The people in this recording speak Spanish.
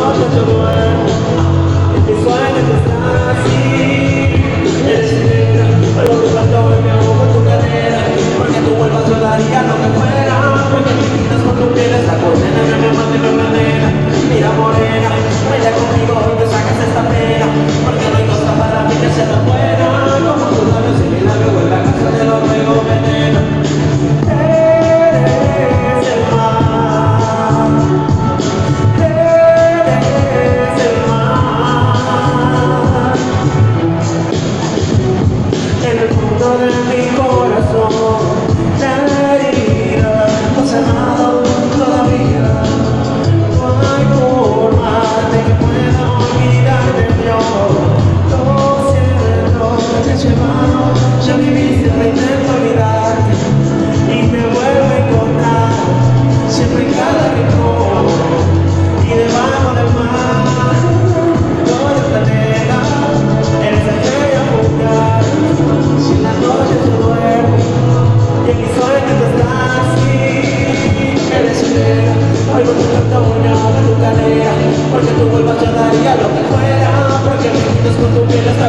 noches yo duermo, en mis sueños estás así. Eres mi negra, algo que faltó y me ahogo en tu cadera. Porque tú vuelvas yo daría lo que fuera. Porque te quitas con tu piel esa condena que me mata y me envenena. Mira morena, baila conmigo y te sacas esta pena. Porque no hay cosa para mí que sea tan buena como tus labios y mi labio vuelve a casa, te lo ruego, venena. Eres el mar, eres el mar. En el fondo de mi corazón, la herida no ha sanado todavía. No hay forma de que pueda olvidarte yo. Lo siento, te he llevado, ya viviste, no intento olvidarte. Y me vuelvo a encontrar, siempre en cada rincón. Y debajo del mar, todo el planeta, eres estrella mundial. Si en las noches yo duermo, y en mis sueños tú estás así. Eres negra, algo que tanto buñado en tu cadera. Porque tú vuelvas yo daría lo que fuera. Porque me quitas con tu piel hasta